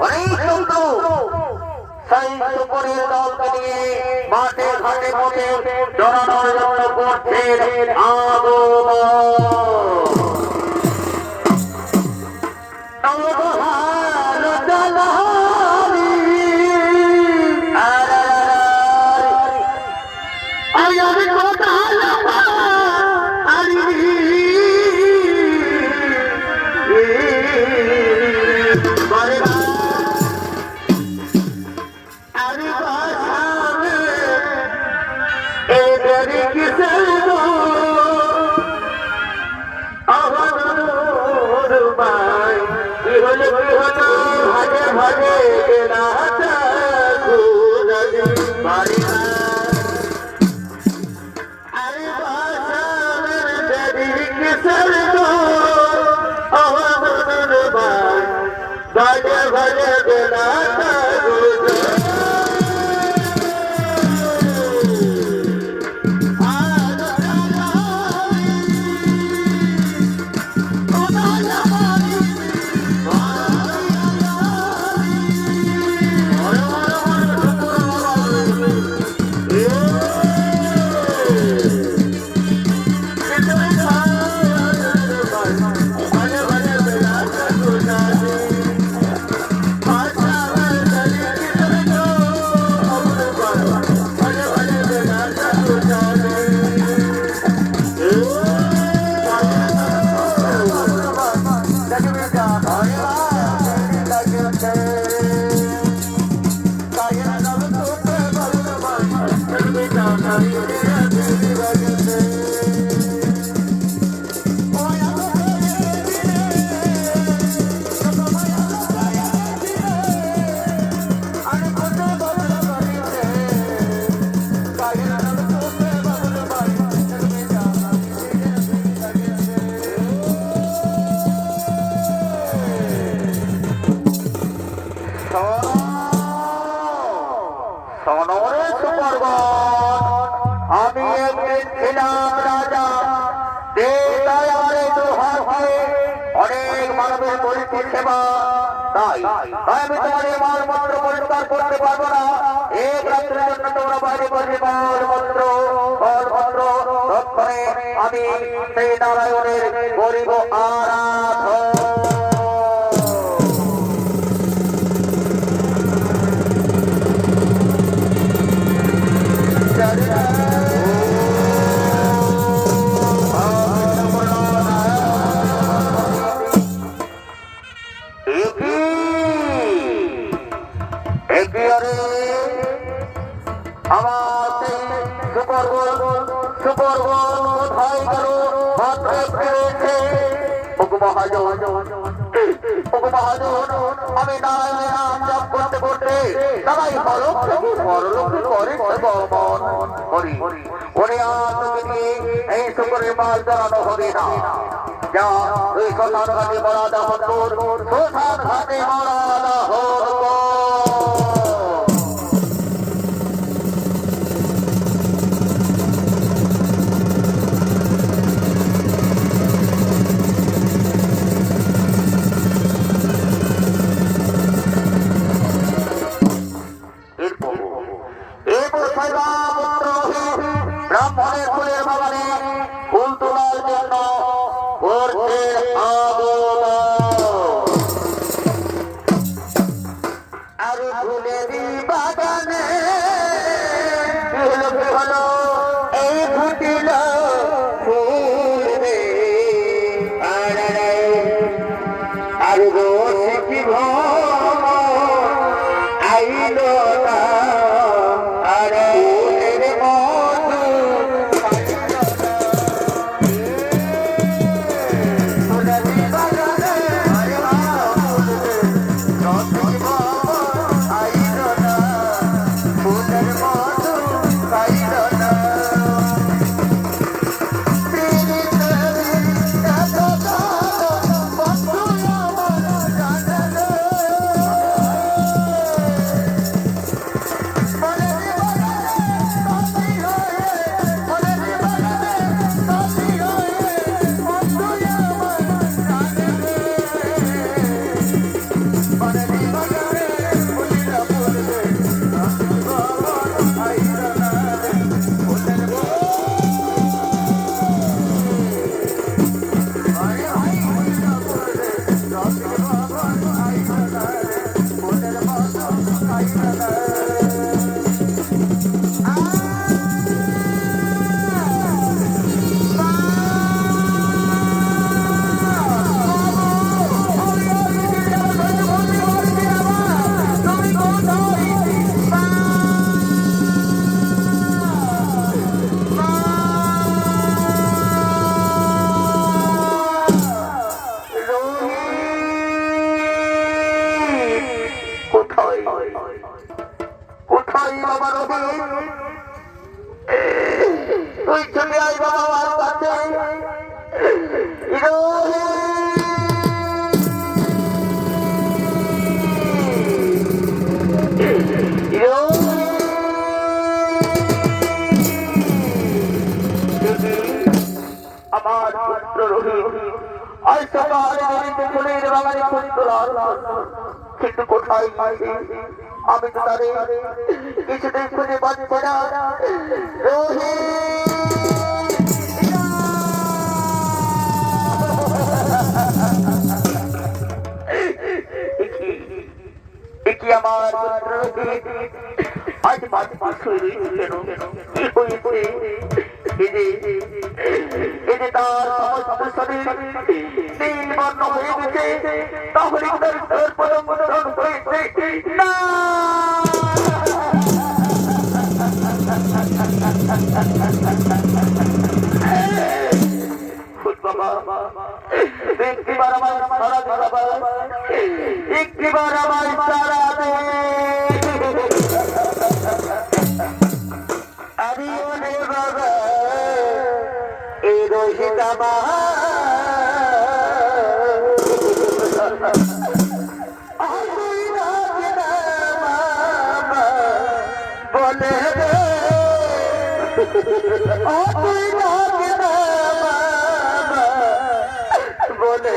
অনেক শত্রু সেই শকুনের দলকে নিয়ে মাঠে ঘাটে পথে জড়ানোর জন্য করছেন আগমন। আমি একদিন ছিলাম রাজা, অনেক মানবের করেছি সেবা, তাই আমি তোমার এই মালপত্র পরিষ্কার করতে পারবো না। এক রাত্রের জন্য তোমরা বাইরে করবে মালপত্র রক্ষণে আমি সেই নারায়ণের গরিব আরাধন। আমার সেই সুপর্ব কোথায় গেল? আমি নারায়ণের নাম জপ করতে করতে সবাই পরলোক থেকে পরলোকে করে গমন করি। ওরে আত্মকে নিয়ে এই শুকরের মাল জড়ানো হবে না। যা ওই শ্মশান ঘাটে মরা দহন কর, শ্মশান ঘাটে মরা দহন কর। ব্রাহ্মণের ফুলের বাগানে ফুল তোলার জন্য করছেন আগমন। আর ফুলেরই বাগানে হলো এই ফুটিল ফুল রে, আর রসিকি আইল না, আর Para কোথায় কোথায় বাবা রহিম তুই চলে আয় বাবা আমার কাছে আমার পুত্র রহিম আজ সকালে ফুলের বাগানে ফুল তোলার কিন্তু কোথায় আমি তো তারে কিছুতেই খুঁজে পাচ্ছি না রহিম আমার পুত্র আজ মাঝে পাশ হয়ে রয়েছে কেন কি হয়েছে এই যে তার সমস্ত শরীর নীল বর্ণ হয়ে গেছে তাহলে তার পরম হয়েছে না একটিবার আমার সারা বাবা একটিবার আমার সারা আমি বাবা এই রোহিত বলে বলে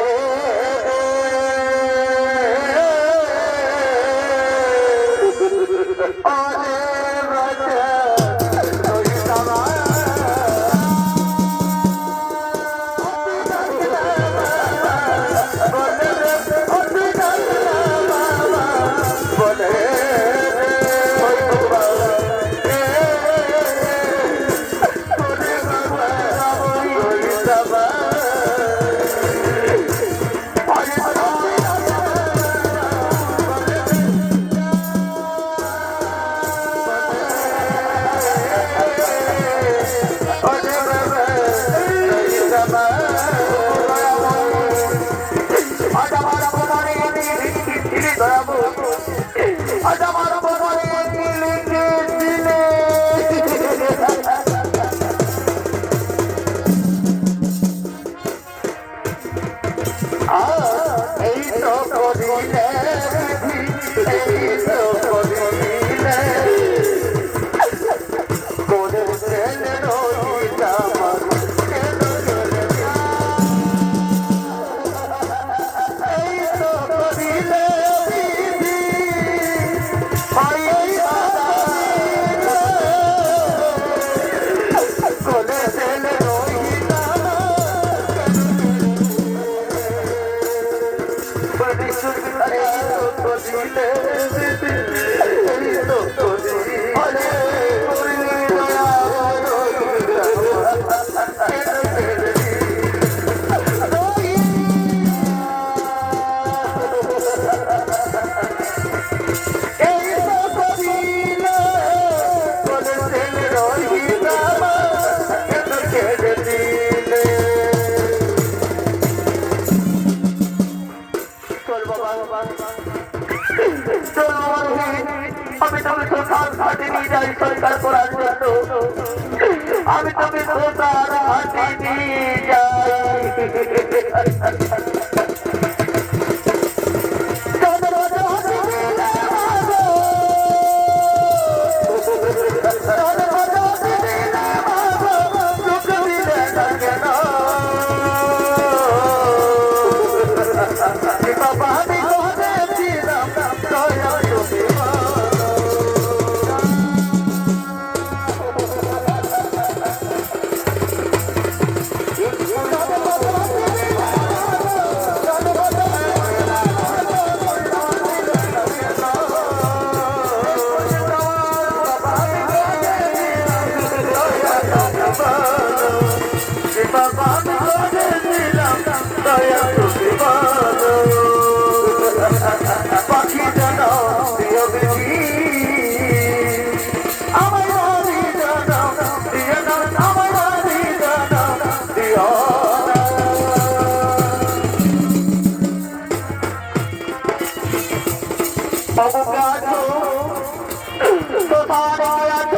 আমি তোকে সোতার ঘাটে নিয়ে যাই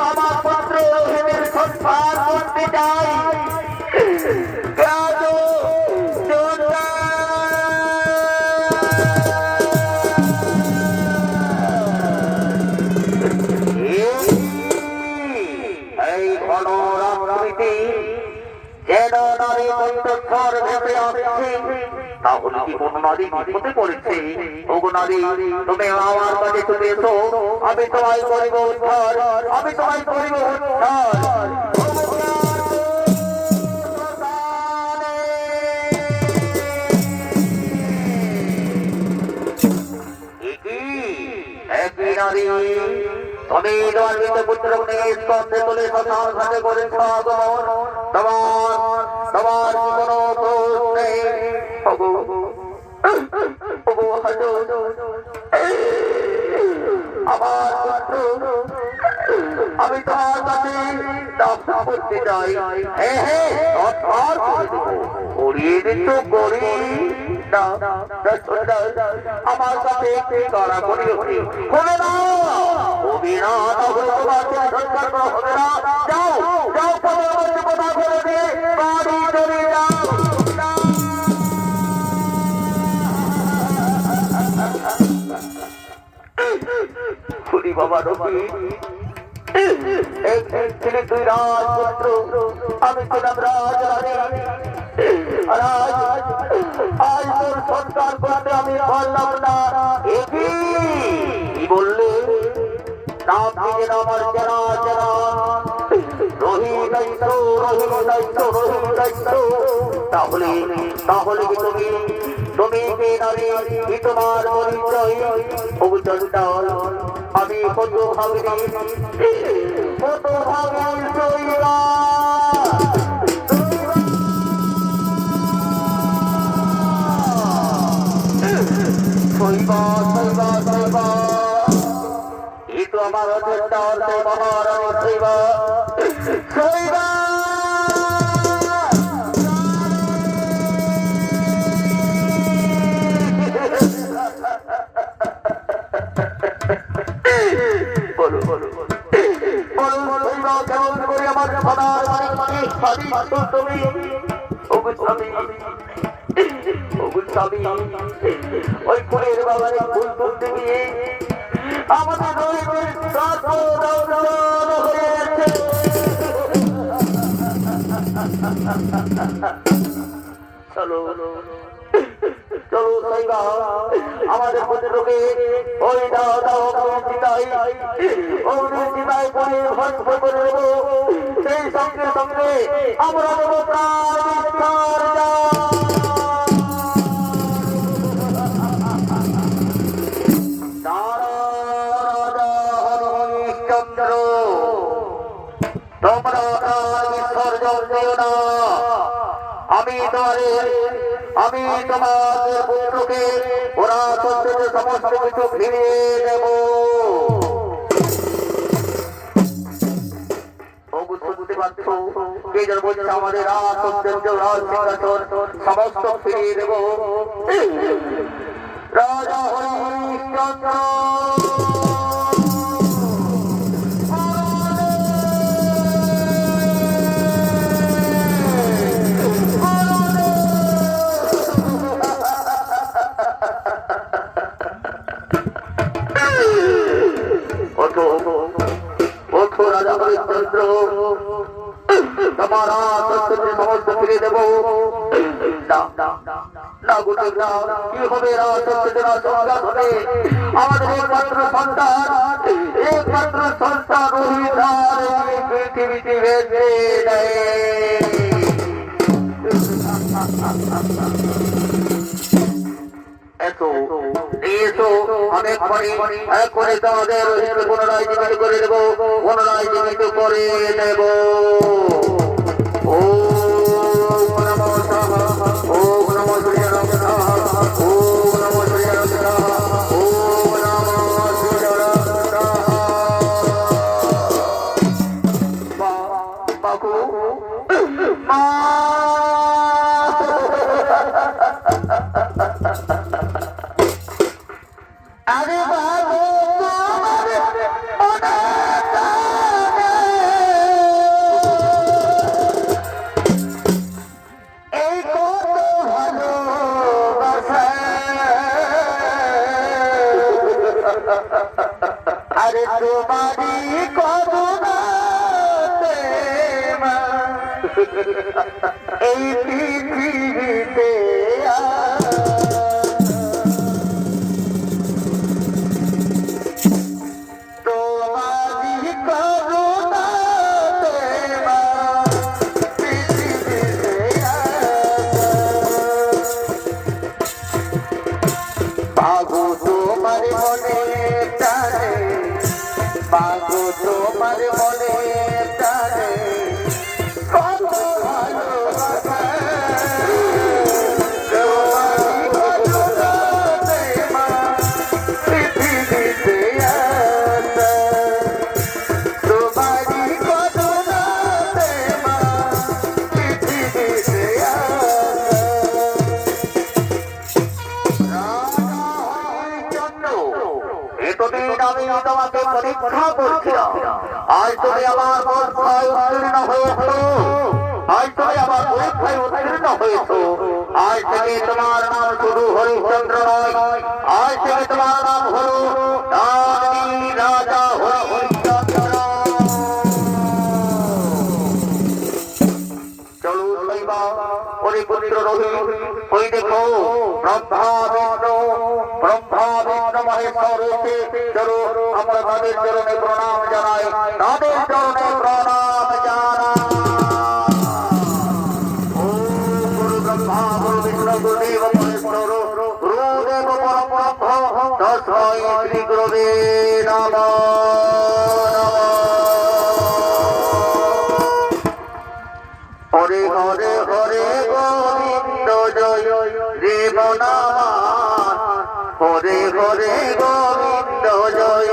আমার পুত্র রহিমের সংসার করতে চাই এই ঘন রাত্রিতে যেন নারী কণ্ঠস্বর ভেসে আসছে তাহলে কি কোন নারী বিপদে পড়েছে? ওগো নারী, তুমি আমার কাছে চলে এসো, আমি তোমায় করিব উদ্ধার, আমি তোমায় করিব উদ্ধার। তুমি তোমার পুত্রকে স্কন্ধে তুলে শ্মশান ঘাটে করেছ আগমন, তোমার কি কোনো দোষ নেই? আমার পুত্র আমি তোমার কাছে দাফনা করতে চাই। করিয়ে দিত করি না, আমার কাছে করা করি হবে না, হবে না, তাহলে তোমাকে সৎকার করা হবে না। যাও যাও, কথা বলে দিয়ে বাড়ি চলে যাও। বাবা রবি, তুই রাজপুত্র, আমি ছিলাম রাজরানী। আজ তোর সৎকার করতে আমি পারলাম না। কি বললে? নাম নিজের আমার জানা জানা রহি দায়িত্ব, রহি দায়িত্ব, রহি দায়িত্ব। তাহলে তাহলে কি তুমি কে নারী, কি তোমার পরিচয়? অবচন্ডাল, আমি কত ভাবিনি, কত ভাবিনি শৈবা। শৈবা শৈবা শৈবা, এই তো আমার অযোধ্যা অর্থে মহারানী শৈবা। শৈবা ওই ফুলের বাগানে ফুল তুলতে গিয়ে আমাদের চলো চলো সাইবা, আমাদের পুত্রকে ওই দাও দাও চিতাই চিতাই করে ভস্ম করে দেবো। সেই সঙ্গে সঙ্গে আমরা দেবো চন্দ্র, তোমরা বিসর্জন দিও না। আমি তোমাদের পুত্রকে ওরা সত্যতে সমস্ত কিছু ফিরিয়ে দেব। বুঝতে পারছো? কে যেন বলছে আমাদের রাজ সৌন্দর্য, রাজ সিংহাসন সমস্ত ফিরিয়ে দেব। রাজা হরিশ্চন্দ্র তোমারা সমস্ত ফিরে দেব। কি হবে? আমাদের একমাত্র সন্তান, একমাত্র সন্তান পৃথিবীতে বেঁচে নেয়। করে তোমাদের পুনরায় জীবিত করে দেবো, পুনরায় জীবিত করে দেব। ও নমো ও নমো ও নমো ও নমো বাবু আরে বাবু আরে তোমারি করুণাতে মা এই পৃথিবীতে তোমারি করুণাতে মা পৃথিবীতে বাবু তোমার মনে টানে বাবু তোমার মনে টানে কত ভালোবাসা তোমারি করুণাতে মা পৃথিবীতে আসা তোমারি করুণাতে মা পৃথিবীতে আসা এতদিন আমি তোমাকে পরীক্ষা করছিলাম আজ তুমি আমার পরীক্ষায় উত্তীর্ণ হয়েছো আজ তুমি আমার পরীক্ষায় উত্তীর্ণ হয়েছো আজ থেকে তোমার নাম শুধু হরিশ্চন্দ্র নয় আজ থেকে তোমার নাম হলো দানী রাজা হরিশ্চন্দ্র চলো শৈবা ওই পুত্র রবি ওই দেখো ব্রহ্মা বিষ্ণু মহেশ্বর রয়েছে চলো আমরা তাদের চরণে প্রণাম জানাই তাদের চরণে প্রণাম জানাই ও গুরু ব্রহ্মা গুরু বিষ্ণু গুরুদেব মহেশ্বর গুরুদেব পরম ব্রহ্ম তস্मै শ্রী গুরুবে নমঃ হরে হরে হরে গোবিন্দ জয় দেব নাম হরে হরে গোবিন্দ জয়